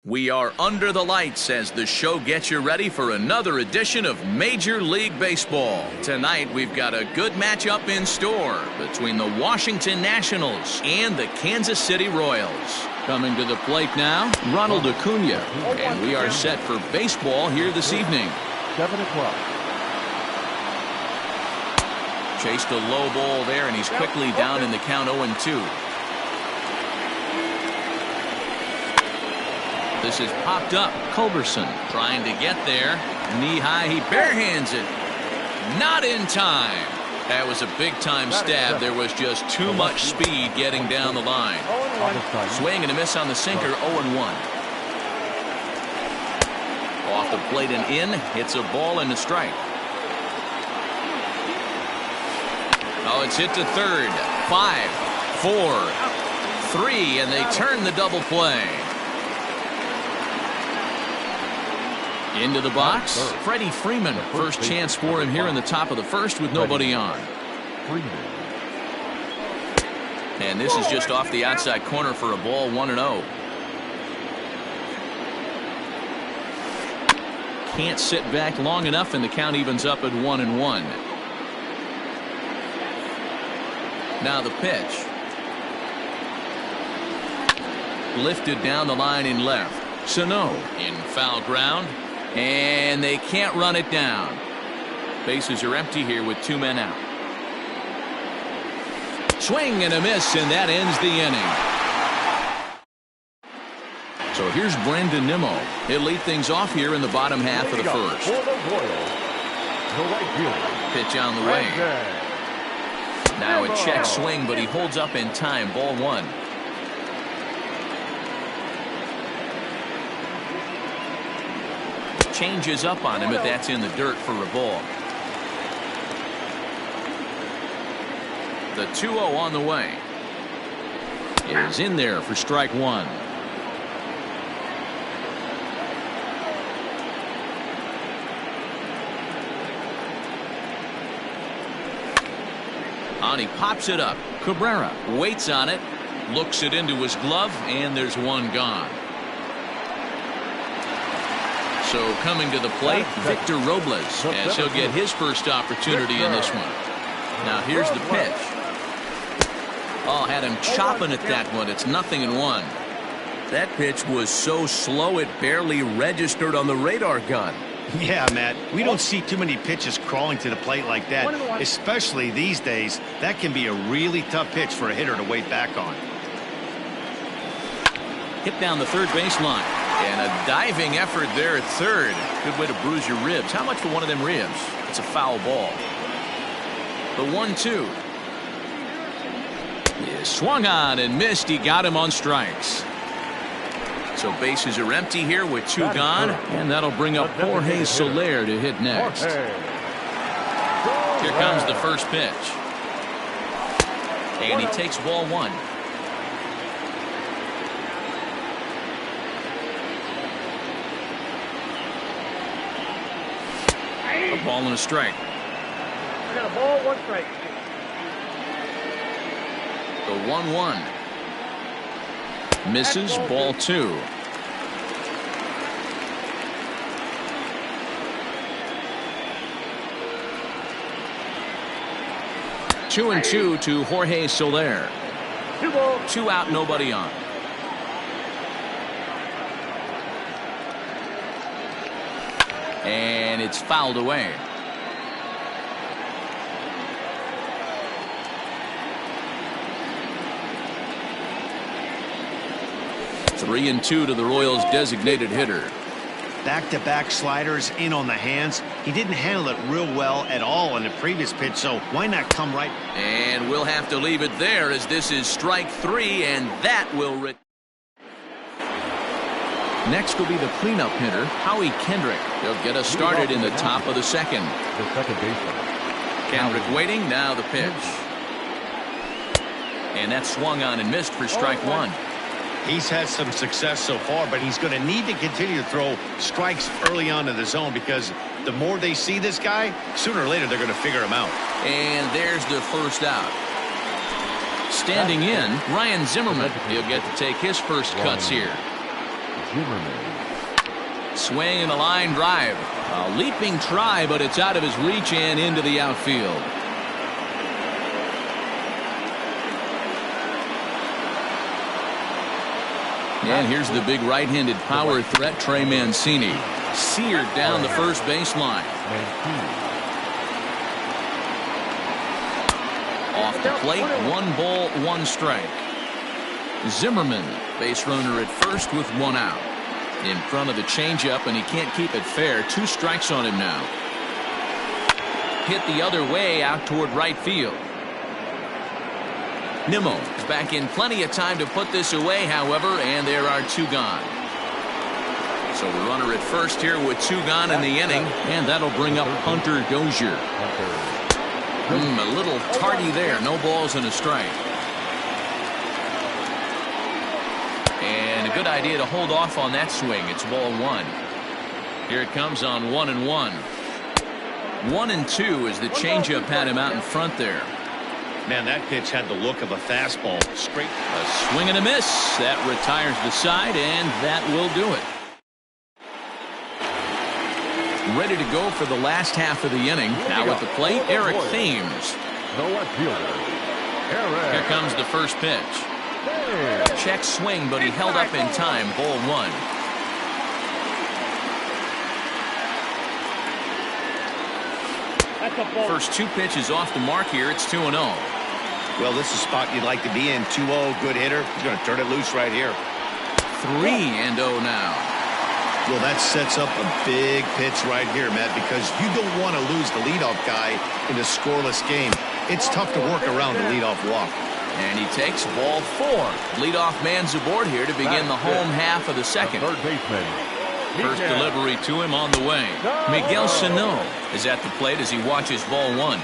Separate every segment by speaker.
Speaker 1: We are under the lights as the show gets you ready for another edition of Major League Baseball. Tonight, we've got a good matchup in store between the Washington Nationals and the Kansas City Royals. Coming to the plate now, Ronald Acuna, and we are set for baseball here this evening.
Speaker 2: 7 o'clock.
Speaker 1: Chased a low ball there, and he's quickly down in the count 0-2. This is popped up. Culberson trying to get there. Knee high. He barehands it. Not in time. That was a big-time stab. There was just too much speed getting down the line. Swing and a miss on the sinker. 0-1. Off the plate and in. Hits a ball and a strike. Oh, it's hit to third. 5, 4, 3, and they turn the double play. Into the box, Freddie Freeman. First chance for him here in the top of the first with nobody on. And this is just off the outside corner for a ball, 1-0. Can't sit back long enough, and the count evens up at 1-1. Now the pitch. Lifted down the line in left. Sano in foul ground. And they can't run it down. Bases are empty here with 2 men out. Swing and a miss, and that ends the inning. So here's Brandon Nimmo. He'll lead things off here in the bottom half of the first. Pitch on the way. Now a check swing, but he holds up in time. Ball 1. Changes up on him, but that's in the dirt for a ball. The 2-0 on the way. Is in there for strike 1. On he pops it up. Cabrera waits on it, looks it into his glove, and there's one gone. So coming to the plate, Victor Robles, as he'll get his first opportunity in this one. Now here's the pitch. Oh, had him chopping at that one. It's 0-1. That pitch was so slow it barely registered on the radar gun.
Speaker 3: Yeah, Matt, we don't see too many pitches crawling to the plate like that, especially these days. That can be a really tough pitch for a hitter to wait back on.
Speaker 1: Hit down the third baseline. And a diving effort there at third. Good way to bruise your ribs. How much for one of them ribs? It's a foul ball. The 1-2. He swung on and missed. He got him on strikes. So bases are empty here with 2 gone. And that'll bring up Jorge Soler to hit next. Here comes the first pitch. And he takes ball 1. A ball and a strike.
Speaker 2: I got a ball, 1 strike.
Speaker 1: The 1-1. Misses, ball 2. Two and 2 to Jorge Soler.
Speaker 2: 2 balls.
Speaker 1: 2 out, nobody on. And it's fouled away. Three and 2 to the Royals' designated hitter.
Speaker 3: Back-to-back sliders in on the hands. He didn't handle it real well at all in the previous pitch, so why not come right?
Speaker 1: And we'll have to leave it there as this is strike 3, and that will... Next will be the cleanup hitter, Howie Kendrick. He'll get us started in the top of the second.
Speaker 2: The second baseman.
Speaker 1: Kendrick waiting, now the pitch. And that swung on and missed for strike 1.
Speaker 3: He's had some success so far, but he's going to need to continue to throw strikes early on in the zone because the more they see this guy, sooner or later they're going to figure him out.
Speaker 1: And there's the first out. Standing in, Ryan Zimmerman. He'll get to take his first cuts here.
Speaker 2: Zimmerman.
Speaker 1: Swing and a line drive. A leaping try, but it's out of his reach and into the outfield. And here's the big right-handed power threat, Trey Mancini. Seared down the first baseline. Off the plate, 1 ball, 1 strike. Zimmerman, base runner at first with 1 out. In front of the changeup, and he can't keep it fair. 2 strikes on him now. Hit the other way out toward right field. Nimmo is back in plenty of time to put this away, however, and there are 2 gone. So a runner at first here with 2 gone in the inning, and that'll bring up Hunter Dozier. A little tardy there. No balls and a strike. And a good idea to hold off on that swing. It's ball 1. Here it comes on 1-1. 1-2 as the changeup had him out in front there.
Speaker 3: Man, that pitch had the look of a fastball. Straight.
Speaker 1: A swing and a miss. That retires the side, and that will do it. Ready to go for the last half of the inning. Now at the plate, Eric Thames.
Speaker 2: The left fielder, Eric.
Speaker 1: Here comes the first pitch. Check swing, but he held up in time. Ball 1. First 2 pitches off the mark here. It's 2-0.
Speaker 3: Well, this is a spot you'd like to be in. 2-0, good hitter. He's going to turn it loose right here.
Speaker 1: 3-0 now.
Speaker 3: Well, that sets up a big pitch right here, Matt, because you don't want to lose the leadoff guy in a scoreless game. It's tough to work around the leadoff walk.
Speaker 1: And he takes ball 4. Leadoff man's aboard here to begin the home half of the second.
Speaker 2: Third baseman.
Speaker 1: First delivery to him on the way. Miguel Sano is at the plate as he watches ball 1.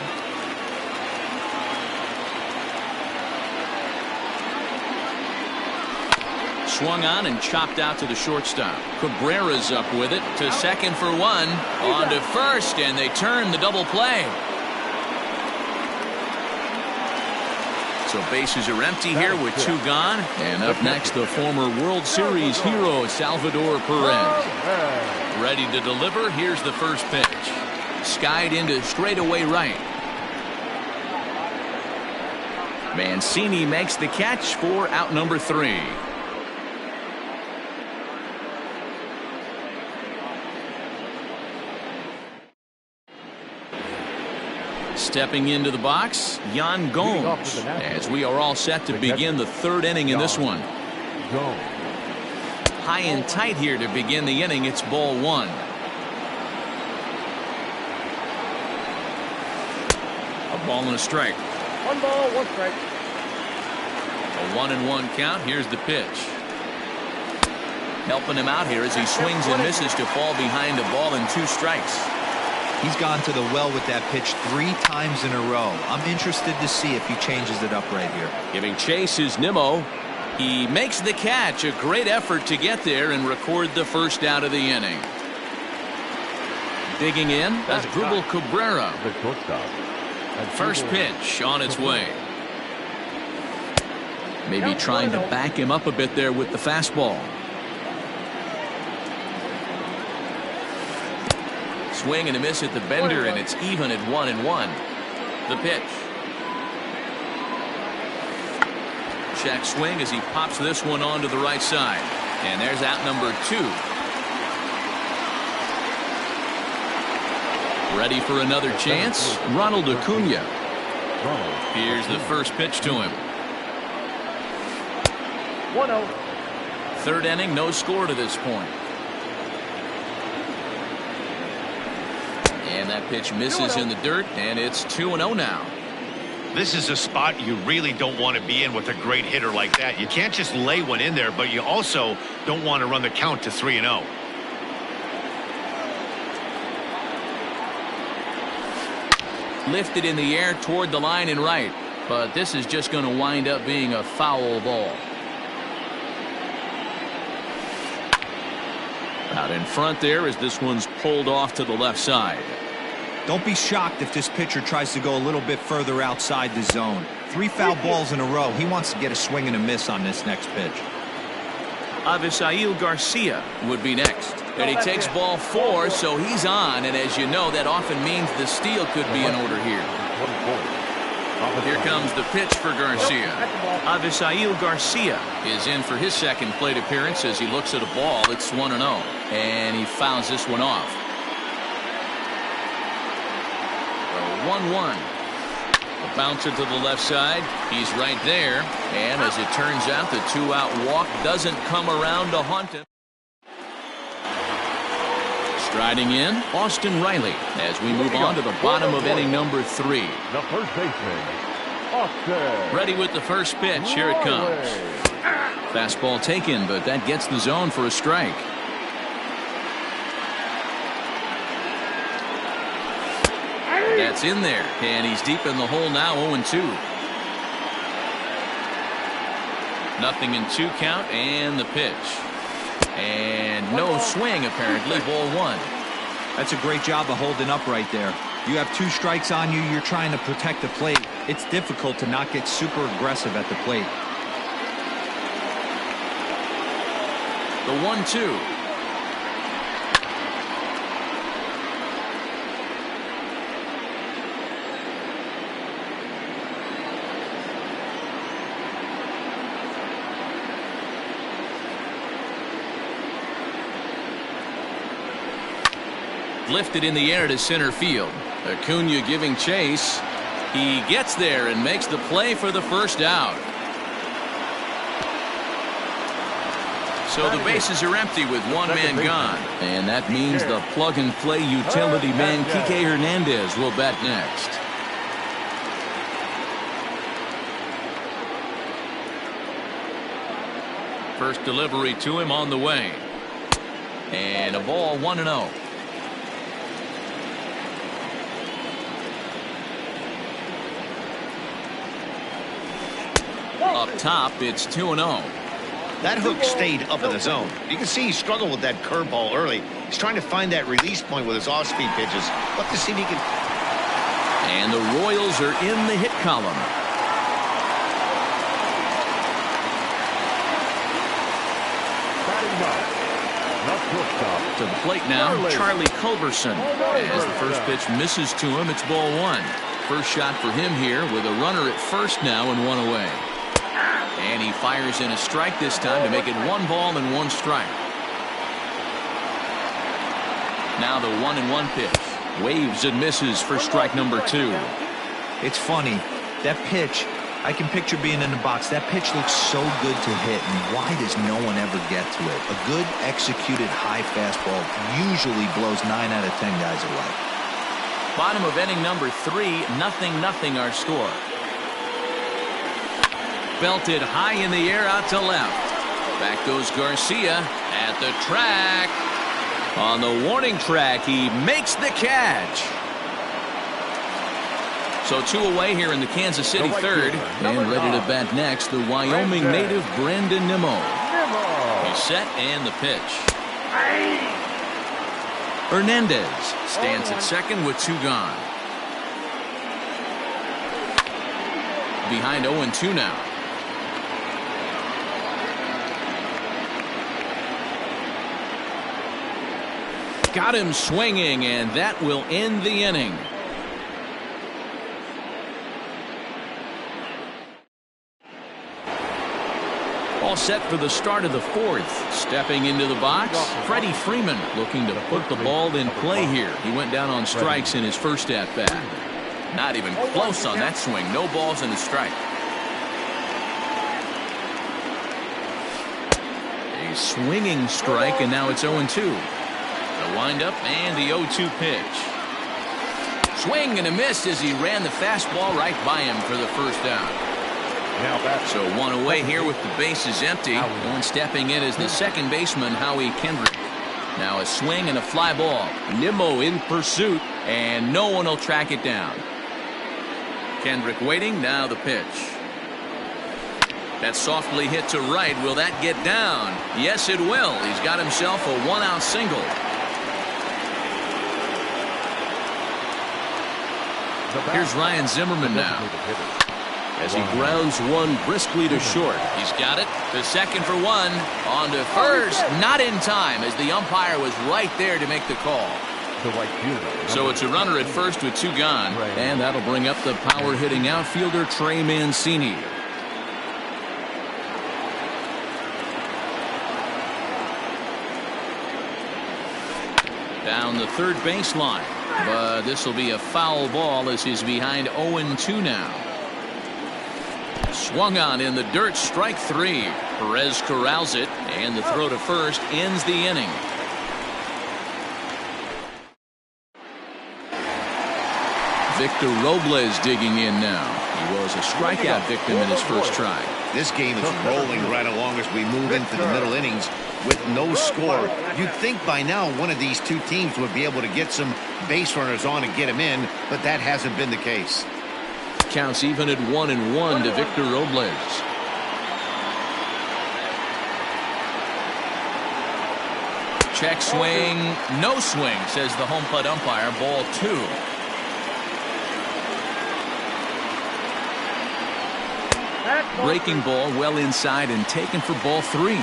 Speaker 1: Swung on and chopped out to the shortstop. Cabrera's up with it to second for 1. On to first, and they turn the double play. So bases are empty here with 2 gone. And up next, the former World Series hero, Salvador Perez. Ready to deliver. Here's the first pitch. Skied into straightaway right. Mancini makes the catch for out number 3. Stepping into the box, Yan Gomes, as we are all set to begin the 3rd inning in this one. High and tight here to begin the inning. It's ball 1. A ball and a strike.
Speaker 2: 1 ball, 1 strike.
Speaker 1: A 1-1 count. Here's the pitch. Helping him out here as he swings and misses to fall behind a ball and 2 strikes.
Speaker 4: He's gone to the well with that pitch 3 times in a row. I'm interested to see if he changes it up right here.
Speaker 1: Giving chase is Nimmo. He makes the catch. A great effort to get there and record the first out of the inning. Digging in, that's Drupal Cabrera.
Speaker 2: The shortstop.
Speaker 1: First pitch on its way. Maybe trying to back him up a bit there with the fastball. Swing and a miss at the bender, and it's even at 1-1. The pitch. Check swing as he pops this one onto the right side. And there's out number 2. Ready for another chance? Ronald Acuna. Here's the first pitch to him.
Speaker 2: 1-0.
Speaker 1: 3rd inning, no score to this point. And that pitch misses in the dirt, and it's 2-0 now.
Speaker 3: This is a spot you really don't want to be in with a great hitter like that. You can't just lay one in there, but you also don't want to run the count to 3-0.
Speaker 1: Lifted in the air toward the line and right, but this is just going to wind up being a foul ball. Out in front there as this one's pulled off to the left side.
Speaker 4: Don't be shocked if this pitcher tries to go a little bit further outside the zone. 3 foul balls in a row. He wants to get a swing and a miss on this next pitch.
Speaker 1: Avisail Garcia would be next. And he takes ball 4, so he's on. And as you know, that often means the steal could be in order here. Here comes the pitch for Garcia. Avisail Garcia is in for his second plate appearance as he looks at a ball that's 1-0. And he fouls this one off. 1-1. A bouncer to the left side. He's right there. And as it turns out, the 2-out walk doesn't come around to haunt him. Striding in, Austin Riley as we move on to the bottom of inning number 3.
Speaker 2: The first baseman, Austin.
Speaker 1: Ready with the first pitch. Here it comes. Fastball taken, but that gets the zone for a strike. That's in there, and he's deep in the hole now, 0-2. Nothing in 2 count, and the pitch. And no swing, apparently, ball 1.
Speaker 4: That's a great job of holding up right there. You have 2 strikes on you. You're trying to protect the plate. It's difficult to not get super aggressive at the plate.
Speaker 1: The 1-2. Lifted in the air to center field. Acuna giving chase. He gets there and makes the play for the first out. So the bases are empty with 1 man gone. And that means the plug-and-play utility man Kike Hernandez will bat next. First delivery to him on the way. And a ball 1-0. Up top, it's 2-0.
Speaker 3: That hook stayed up in the zone. You can see he struggled with that curveball early. He's trying to find that release point with his off-speed pitches. Look to see if he can.
Speaker 1: And the Royals are in the hit column. To the plate now, Charlie Culberson. As the first pitch misses to him, it's ball 1. First shot for him here with a runner at first now and 1 away. And he fires in a strike this time to make it 1 ball and 1 strike. Now the 1-1 pitch. Waves and misses for strike number 2.
Speaker 4: It's funny. That pitch, I can picture being in the box. That pitch looks so good to hit, and why does no one ever get to it? A good executed high fastball usually blows 9 out of 10 guys away.
Speaker 1: Bottom of inning number 3, 0-0 our score. Belted high in the air out to left. Back goes Garcia at the track. On the warning track, he makes the catch. So 2 away here in the Kansas City third. And ready to bat next, the Wyoming native Brandon Nimmo. He's set and the pitch. Hernandez stands at second with 2 gone. Behind 0-2 now. Got him swinging, and that will end the inning. All set for the start of the 4th. Stepping into the box, Freddie Freeman looking to put the ball in play here. He went down on strikes in his first at-bat. Not even close on that swing. No balls in the strike. A swinging strike, and now it's 0-2. The windup and the 0-2 pitch. Swing and a miss as he ran the fastball right by him for the first out. So 1 away here with the bases empty. And stepping in is the second baseman, Howie Kendrick. Now a swing and a fly ball. Nimmo in pursuit, and no one will track it down. Kendrick waiting, now the pitch. That's softly hit to right. Will that get down? Yes, it will. He's got himself a 1-out single. Here's Ryan Zimmerman now. as he grounds one briskly to short. He's got it to second for one. On to first. Not in time, as the umpire was right there to make the call. So it's a runner at first with two gone. And that'll bring up the power-hitting outfielder, Trey Mancini. Down the third baseline. But this will be a foul ball as he's behind 0-2 now. Swung on in the dirt, strike three. Perez corrals it, and the throw to first ends the inning. Victor Robles digging in now. He was a strikeout victim in his first try.
Speaker 3: This game is rolling right along as we move into the middle innings with no score. You'd think by now one of these two teams would be able to get some base runners on and get them in, but that hasn't been the case.
Speaker 1: Counts even at 1-1 to Victor Robles. Check swing, no swing, says the home plate umpire. Ball two. Breaking ball well inside and taken for ball three.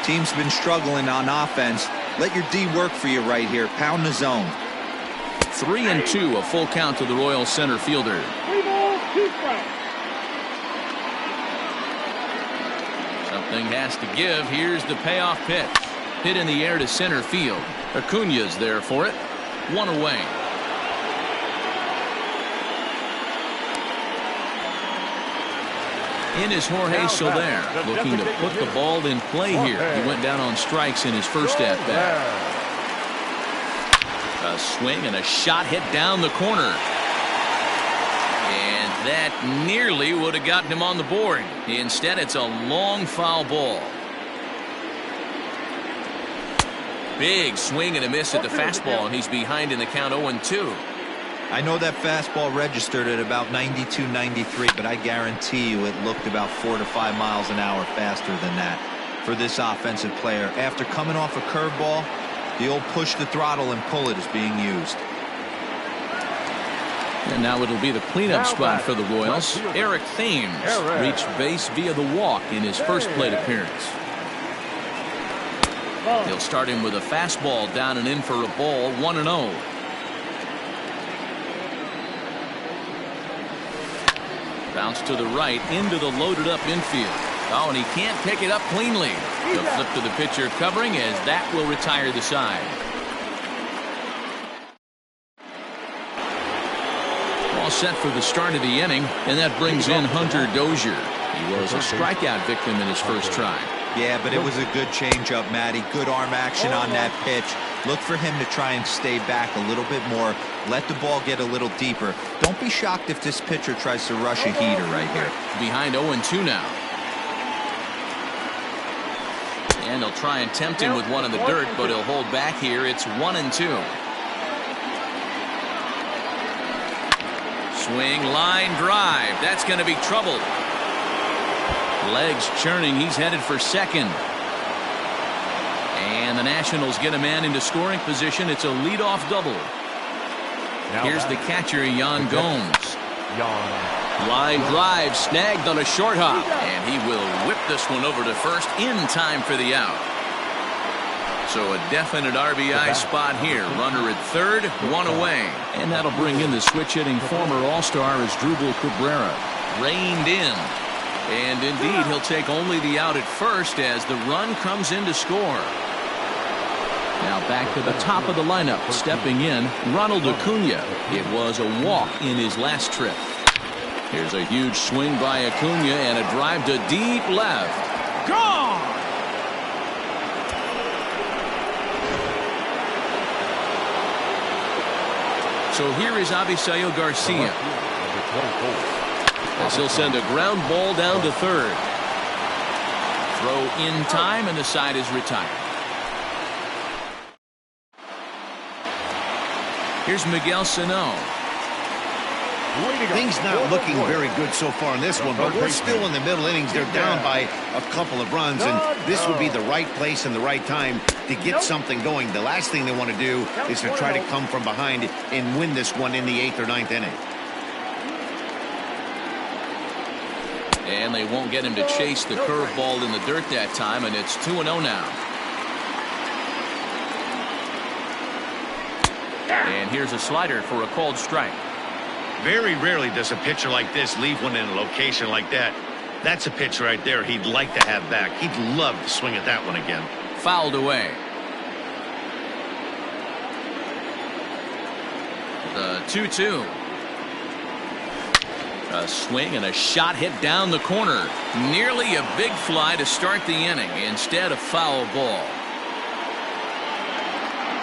Speaker 4: Team's been struggling on offense. Let your D work for you right here. Pound the zone.
Speaker 1: 3-2, a full count to the Royal center fielder. Something has to give. Here's the payoff pitch. Hit in the air to center field. Acuna's there for it. One away. In is Jorge Soler, looking to put the ball in play here. He went down on strikes in his first at-bat. A swing and a shot hit down the corner. And that nearly would have gotten him on the board. Instead, it's a long foul ball. Big swing and a miss at the fastball, and he's behind in the count 0-2.
Speaker 4: I know that fastball registered at about 92, 93, but I guarantee you it looked about 4 to 5 miles an hour faster than that for this offensive player. After coming off a curveball, the old push the throttle and pull it is being used.
Speaker 1: And now it'll be the cleanup spot for the Royals. Eric Thames reached base via the walk in his first plate appearance. He'll start him with a fastball down and in for a ball, 1-0. Bounce to the right into the loaded up infield. Oh, and he can't pick it up cleanly. The flip to the pitcher covering as that will retire the side. All set for the start of the inning, and that brings in Hunter Dozier. He was a strikeout victim in his first try.
Speaker 4: Yeah, but it was a good changeup, Matty. Good arm action on that pitch. Look for him to try and stay back a little bit more. Let the ball get a little deeper. Don't be shocked if this pitcher tries to rush a heater right here.
Speaker 1: Behind 0-2 now. And he'll try and tempt him with one in the dirt, but he'll hold back here. It's 1-2. Swing, line drive. That's going to be trouble. Legs churning. He's headed for second. And the Nationals get a man into scoring position. It's a leadoff double. Here's the catcher, Yan Gomes. Line drive snagged on a short hop. And he will whip this one over to first in time for the out. So a definite RBI spot here. Runner at third, one away. And that'll bring in the switch-hitting former All-Star Asdrubal Cabrera. Reined in. And indeed, he'll take only the out at first as the run comes in to score. Now back to the top of the lineup. Stepping in, Ronald Acuna. It was a walk in his last trip. Here's a huge swing by Acuna and a drive to deep left. Gone! So here is Avisaíl Garcia. As he'll send a ground ball down to third. Throw in time and the side is retired. Here's Miguel Sano.
Speaker 3: Things not looking very good so far in this one, but we're still in the middle innings. They're down by a couple of runs, and this would be the right place and the right time to get something going. The last thing they want to do is to try to come from behind and win this one in the 8th or 9th inning.
Speaker 1: And they won't get him to chase the curveball in the dirt that time, and it's 2-0 now. And here's a slider for a called strike.
Speaker 3: Very rarely does a pitcher like this leave one in a location like that. That's a pitch right there he'd like to have back. He'd love to swing at that one again.
Speaker 1: Fouled away. The 2-2. A swing and a shot hit down the corner. Nearly a big fly to start the inning. Instead, a foul ball.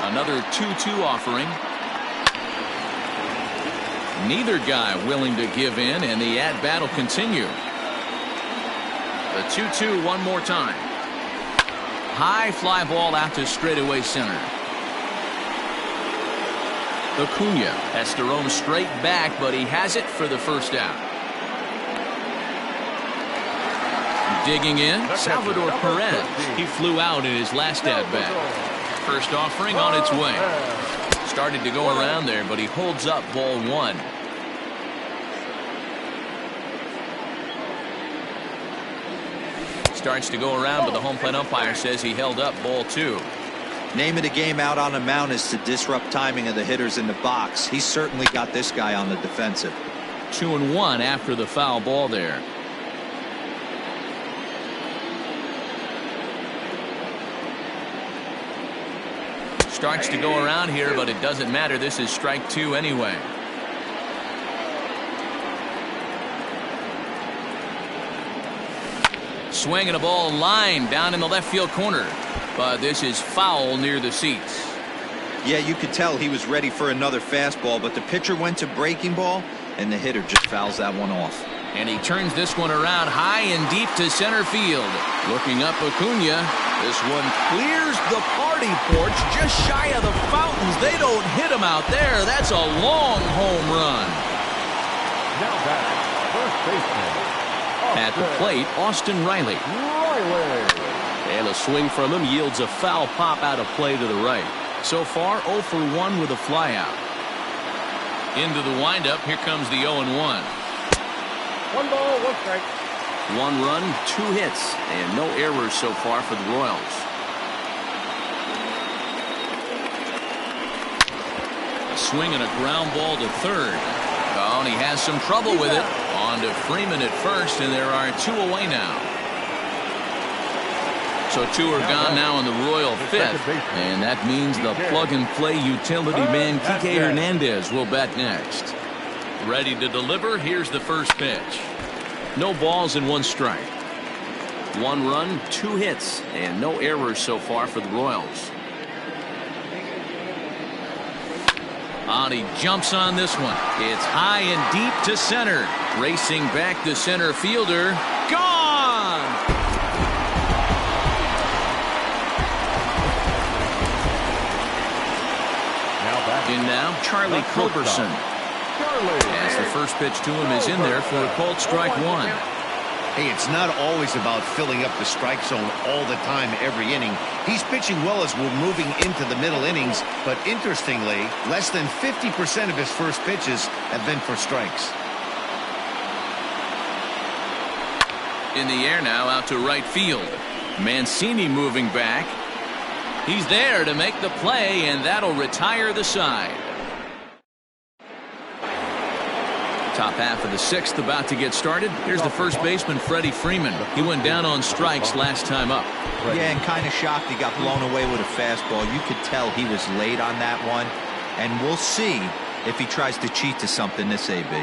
Speaker 1: Another 2-2 offering. Neither guy willing to give in, and the at-bat will continue. The 2-2 one more time. High fly ball out to straightaway center. Acuna has to roam straight back, but he has it for the first out. Digging in, Salvador Perez. He flew out in his last at-bat. First offering on its way. Started to go around there, but he holds up ball one. Starts to go around, but the home plate umpire says he held up ball two.
Speaker 4: Name of the game out on the mound is to disrupt timing of the hitters in the box. He's certainly got this guy on the defensive.
Speaker 1: 2-1 after the foul ball there. Starts to go around here, but it doesn't matter. This is strike two anyway. Swinging a ball line down in the left field corner. But this is foul near the seats.
Speaker 4: Yeah, you could tell he was ready for another fastball, but the pitcher went to breaking ball, and the hitter just fouls that one off.
Speaker 1: And he turns this one around high and deep to center field. Looking up Acuna. This one clears the party porch just shy of the fountains. They don't hit him out there. That's a long home run.
Speaker 2: Now back, first baseman.
Speaker 1: At the plate, Austin Riley. And a swing from him yields a foul pop out of play to the right. So far, 0 for 1 with a flyout. Into the windup, here comes the 0-1.
Speaker 2: 1 ball, 1 strike.
Speaker 1: 1 run, 2 hits, and no errors so far for the Royals. A swing and a ground ball to third. Oh, and he has some trouble with it. On to Freeman at first, and there are 2 away now. So 2 are gone now in the Royal fifth, and that means the plug-and-play utility man Kike Hernandez will bat next. Ready to deliver. Here's the first pitch. No balls and 1 strike. 1 run, 2 hits, and no errors so far for the Royals. And he jumps on this one. It's high and deep to center. Racing back the center fielder. Gone! In now, Charlie Culberson. As the first pitch to him is in there for a called strike 1.
Speaker 3: Hey, it's not always about filling up the strike zone all the time every inning. He's pitching well as we're moving into the middle innings, but interestingly, less than 50% of his first pitches have been for strikes.
Speaker 1: In the air now, out to right field. Mancini moving back. He's there to make the play, and that'll retire the side. Top half of the 6th about to get started. Here's the first baseman, Freddie Freeman. He went down on strikes last time up.
Speaker 4: Yeah, and kind of shocked he got blown away with a fastball. You could tell he was late on that one, and we'll see if he tries to cheat to something this AB.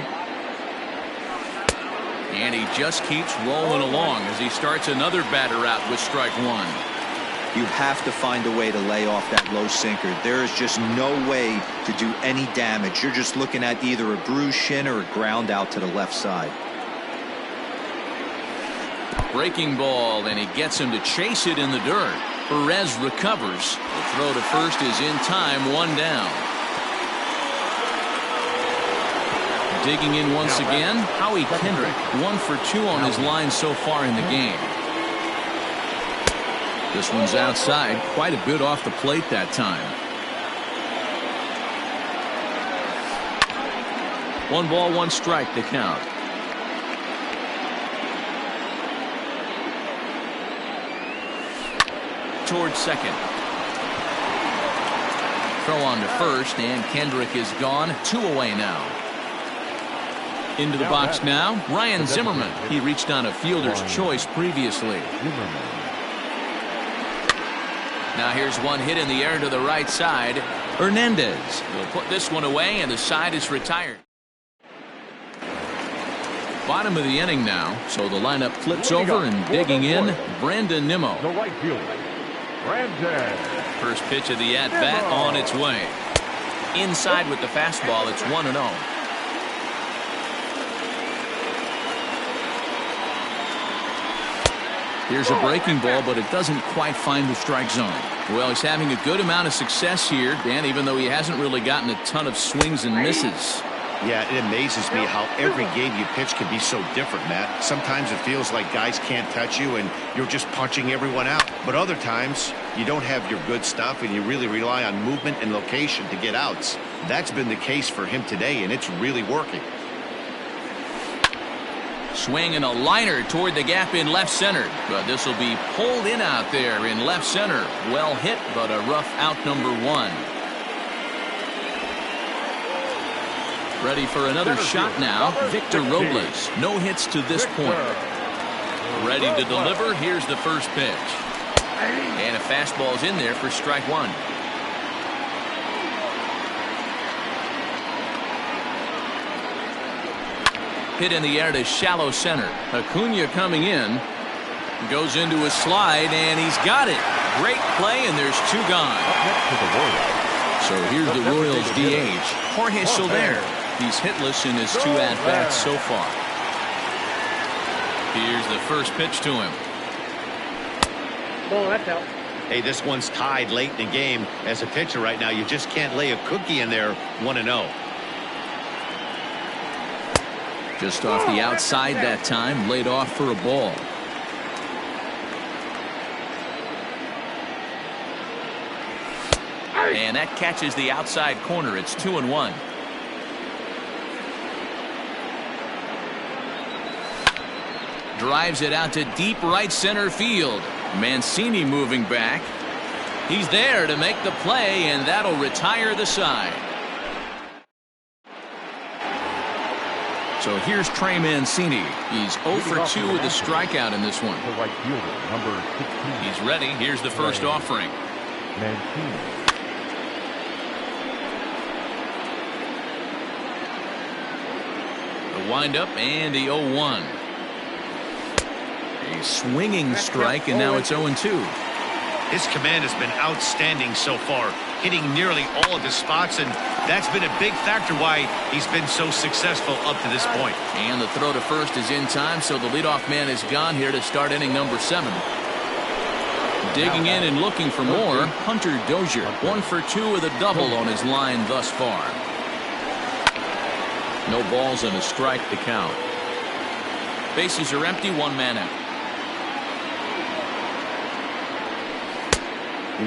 Speaker 1: And he just keeps rolling along as he starts another batter out with strike 1.
Speaker 4: You have to find a way to lay off that low sinker. There is just no way to do any damage. You're just looking at either a bruised shin or a ground out to the left side.
Speaker 1: Breaking ball, and he gets him to chase it in the dirt. Perez recovers. The throw to first is in time, 1 down. Digging in once again, Howie Kendrick, 1 for 2 on his line so far in the game. This one's outside, quite a bit off the plate that time. 1 ball, 1 strike to count. towards second. Throw on to first, and Kendrick is gone. 2 away now. Into the box now, Ryan Zimmerman. He reached on a fielder's choice previously. Now here's one hit in the air to the right side. Hernandez will put this one away, and the side is retired. Bottom of the inning now, so the lineup flips over, and digging in, Brandon Nimmo.
Speaker 2: The right fielder, Brandon.
Speaker 1: First pitch of the at-bat on its way. Inside with the fastball, it's 1-0. Here's a breaking ball, but it doesn't quite find the strike zone. Well, he's having a good amount of success here, Dan, even though he hasn't really gotten a ton of swings and misses.
Speaker 3: Yeah, it amazes me how every game you pitch can be so different, Matt. Sometimes it feels like guys can't touch you and you're just punching everyone out. But other times, you don't have your good stuff and you really rely on movement and location to get outs. That's been the case for him today, and it's really working.
Speaker 1: Swing and a liner toward the gap in left center. But this will be pulled in out there in left center. Well hit, but a rough out, number 1. Ready for another shot now, Victor Robles. No hits to this point. Ready to deliver. Here's the first pitch. And a fastball's in there for strike 1. Hit in the air to shallow center. Acuna coming in. Goes into a slide, and he's got it. Great play, and there's 2 gone. So here's the Royals DH, Jorge Soler. He's hitless in his 2 at-bats so far. Here's the first pitch to him.
Speaker 2: Oh, that's out.
Speaker 3: Hey, this one's tied late in the game. As a pitcher right now, you just can't lay a cookie in there. 1-0.
Speaker 1: Just off the outside that time, laid off for a ball. And that catches the outside corner. It's 2-1. Drives it out to deep right center field. Mancini moving back. He's there to make the play, and that'll retire the side. So here's Trey Mancini. He's 0 for 2 with a strikeout in this one.
Speaker 2: The right fielder, number 16.
Speaker 1: He's ready. Here's the first offering.
Speaker 2: Mancini.
Speaker 1: The windup and the 0-1. A swinging strike, and now it's 0-2.
Speaker 3: His command has been outstanding so far, hitting nearly all of his spots, and that's been a big factor why he's been so successful up to this point.
Speaker 1: And the throw to first is in time, so the leadoff man is gone here to start inning number 7. Digging in and looking for more, Hunter Dozier. 1 for 2 with a double on his line thus far. No balls and a strike to count. Bases are empty, 1 man out.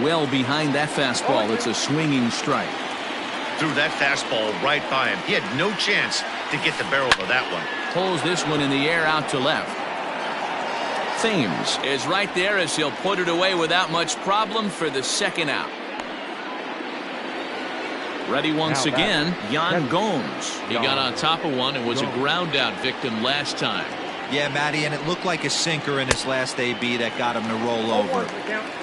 Speaker 1: Well behind that fastball, it's a swinging strike.
Speaker 3: Threw that fastball right by him. He had no chance to get the barrel of that one.
Speaker 1: Pulls this one in the air out to left. Thames is right there as he'll put it away without much problem for the second out. Ready once again, Yan Gomes. He got on top of one and was a ground out victim last time.
Speaker 4: Yeah, Matty, and it looked like a sinker in his last AB that got him to roll over.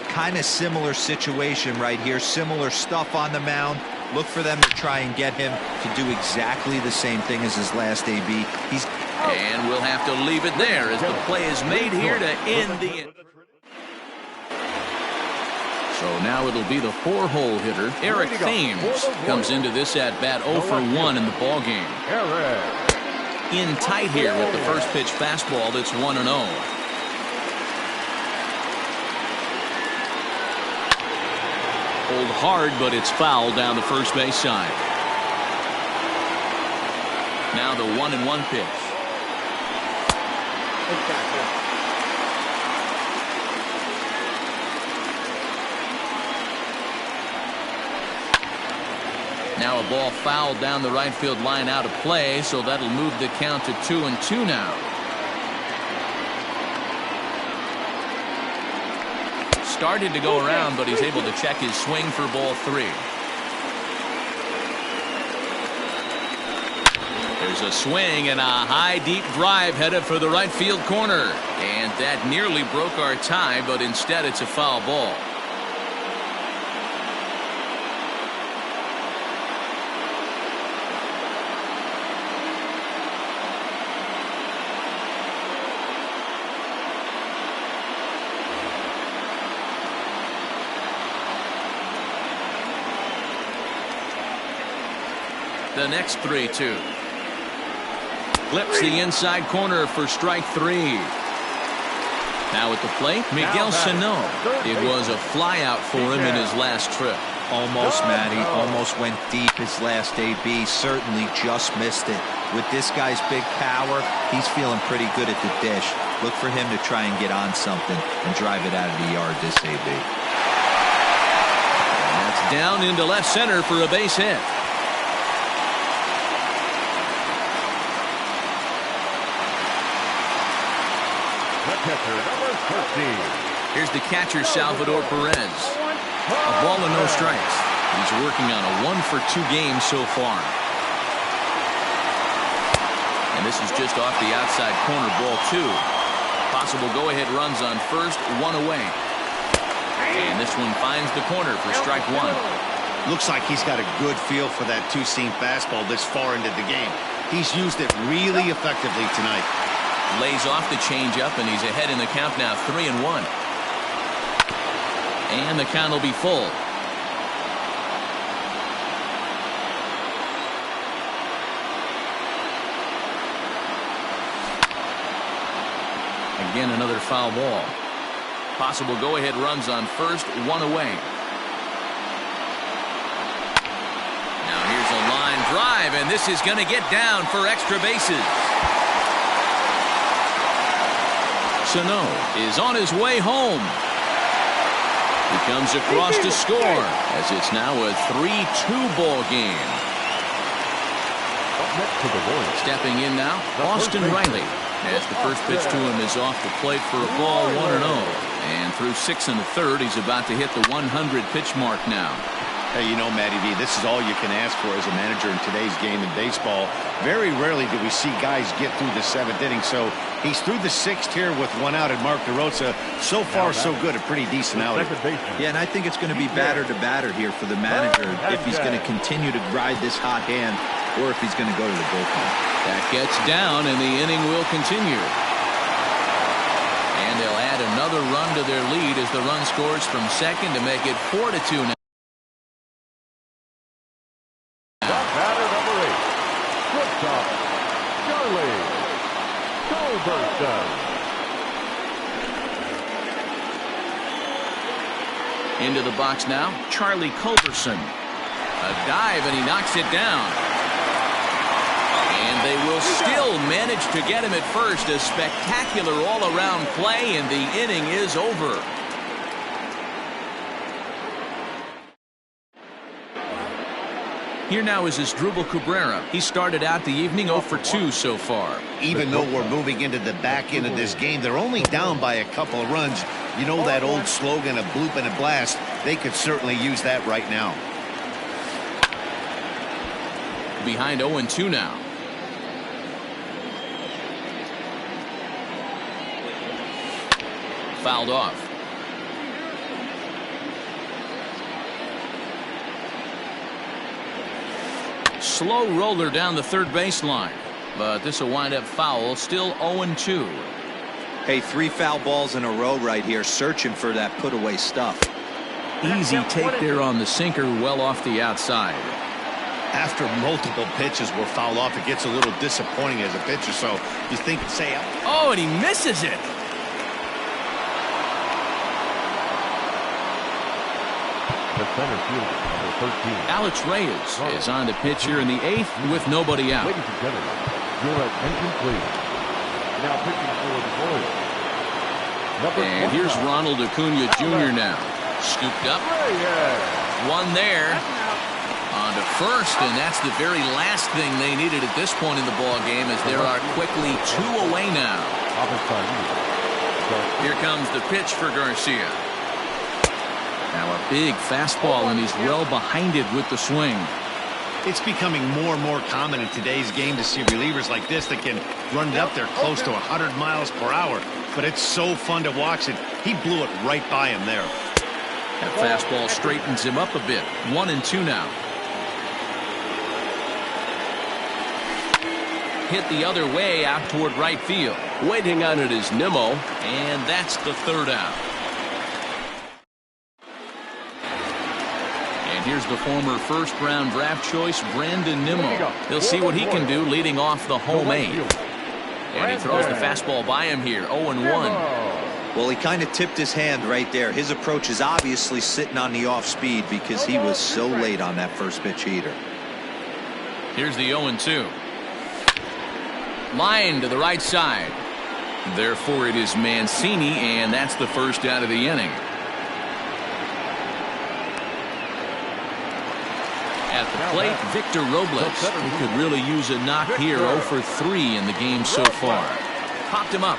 Speaker 4: Kind of similar situation right here. Similar stuff on the mound. Look for them to try and get him to do exactly the same thing as his last AB.
Speaker 1: And we'll have to leave it there as the play is made here to end the inning. So now it'll be the 4-hole hitter, Eric Thames, comes into this at-bat 0 for 1 in the ballgame. In tight here with the first pitch fastball that's 1-0. Pulled hard, but it's fouled down the first base side. Now the 1-1 pitch. Now a ball fouled down the right field line out of play, so that'll move the count to 2-2 now. started to go around, but he's able to check his swing for ball 3. There's a swing and a high, deep drive headed for the right field corner. And that nearly broke our tie, but instead it's a foul ball. The next 3-2. Flips the inside corner for strike 3. Now at the plate, Miguel Sano. It was a flyout for him in his last trip.
Speaker 4: Almost, Matty. Almost went deep his last AB. Certainly just missed it. With this guy's big power, he's feeling pretty good at the dish. Look for him to try and get on something and drive it out of the yard this AB.
Speaker 1: That's down into left center for a base hit.
Speaker 2: Catcher number 13.
Speaker 1: Here's the catcher, Salvador Perez. A ball and no strikes. He's working on a 1-for-2 game so far. And this is just off the outside corner, ball 2. Possible go-ahead runs on first, 1 away. And this one finds the corner for strike 1.
Speaker 3: Looks like he's got a good feel for that two-seam fastball this far into the game. He's used it really effectively tonight.
Speaker 1: Lays off the changeup, and he's ahead in the count now, 3-1. And the count will be full. Again, another foul ball. Possible go-ahead runs on first, 1 away. Now here's a line drive, and this is going to get down for extra bases. Sano is on his way home. He comes across to score, as it's now a 3-2 ball game.
Speaker 2: Up next to the Royals.
Speaker 1: Stepping in now, Austin Riley, as the first pitch to him is off the plate for a ball, 1-0. And through 6 1/3, he's about to hit the 100 pitch mark now.
Speaker 3: Hey, you know, Matty V, this is all you can ask for as a manager in today's game in baseball. Very rarely do we see guys get through the 7th inning. So he's through the 6th here with 1 out, and Mark DeRosa, so far so good, a pretty decent outing.
Speaker 4: Yeah, and I think it's going to be batter to batter here for the manager if he's going to continue to ride this hot hand or if he's going to go to the bullpen.
Speaker 1: That gets down, and the inning will continue. And they'll add another run to their lead as the run scores from second to make it 4-2 now.
Speaker 2: Batter number 8. Shortstop, Charlie Culberson.
Speaker 1: Into the box now, Charlie Culberson. A dive, and he knocks it down. And they will still manage to get him at first. A spectacular all-around play, and the inning is over. Here now is Asdrubal Cabrera. He started out the evening 0-for-2 so far.
Speaker 3: Even though we're moving into the back end of this game, they're only down by a couple of runs. You know that old slogan, a bloop and a blast? They could certainly use that right now.
Speaker 1: Behind 0-2 now. Fouled off. Slow roller down the third baseline, but this will wind up foul. Still 0-2.
Speaker 4: Hey, 3 foul balls in a row right here, searching for that put away stuff.
Speaker 1: Easy take there on the sinker, well off the outside.
Speaker 3: After multiple pitches were fouled off, it gets a little disappointing as a pitcher. So you think, say,
Speaker 1: oh, and he misses it.
Speaker 2: The center fielder, number 13.
Speaker 1: Alex Reyes is on to pitch here in the 8th with nobody out.
Speaker 2: Ladies and gentlemen, your attention please. Now pitching for the Royals.
Speaker 1: And here's Ronald Acuna Jr. now. Scooped up. One there. On to first, and that's the very last thing they needed at this point in the ball game, as there are quickly 2 away now. Here comes the pitch for Garcia. big fastball, and he's well behind it with the swing.
Speaker 3: It's becoming more and more common in today's game to see relievers like this that can run it up there close to 100 miles per hour. But it's so fun to watch it. He blew it right by him there.
Speaker 1: That fastball straightens him up a bit. 1-2 now. Hit the other way out toward right field.
Speaker 5: Waiting on it is Nimmo.
Speaker 1: And that's the third out. And here's the former first-round draft choice, Brandon Nimmo. He'll see what he can do leading off the home 8. And he throws the fastball by him here, 0-1.
Speaker 4: Well, he kind of tipped his hand right there. His approach is obviously sitting on the off speed because he was so late on that first pitch heater.
Speaker 1: Here's the 0-2. Line to the right side. Therefore, it is Mancini, and that's the first out of the inning. At the plate, Victor Robles. He could really use a knock here. 0 for 3 in the game so far. Popped him up.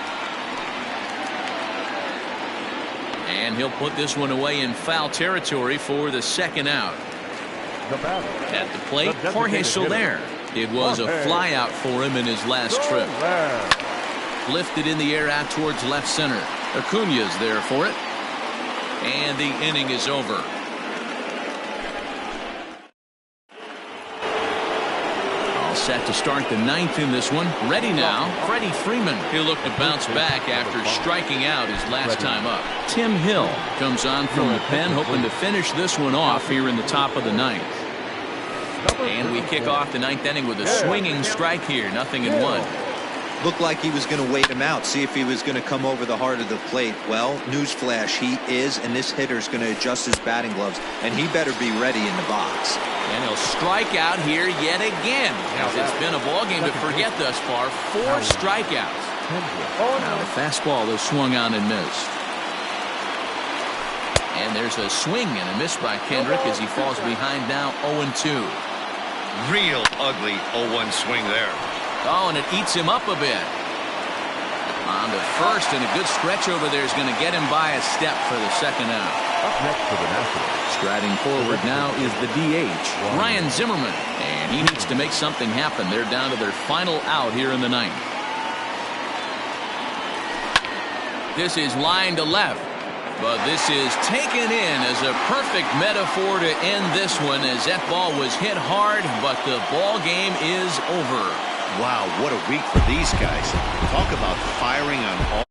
Speaker 1: And he'll put this one away in foul territory for the second out. At the plate, Jorge Soler. It was a fly out for him in his last trip. Lifted in the air out towards left center. Acuna's there for it. And the inning is over. Set to start the 9th in this one. Ready now, Freddie Freeman. He'll look to bounce back after striking out his last time up. Tim Hill comes on from the pen, hoping to finish this one off here in the top of the 9th. And we kick off the 9th inning with a swinging strike here. 0-1.
Speaker 4: Looked like he was going to wait him out, see if he was going to come over the heart of the plate. Well, newsflash, he is, and this hitter's going to adjust his batting gloves, and he better be ready in the box.
Speaker 1: And he'll strike out here yet again. As it's been a ball game to forget thus far. 4 strikeouts. Now the fastball is swung on and missed. And there's a swing and a miss by Kendrick as he falls behind now 0-2.
Speaker 3: Real ugly 0-1 swing there.
Speaker 1: Oh, and it eats him up a bit. On to first, and a good stretch over there is going to get him by a step for the second out.
Speaker 2: Up next for the Nationals.
Speaker 1: Striding forward now is the DH, Ryan Zimmerman. And he needs to make something happen. They're down to their final out here in the 9th. This is line to left. But this is taken in as a perfect metaphor to end this one, as that ball was hit hard, but the ball game is over.
Speaker 3: Wow, what a week for these guys. Talk about firing on all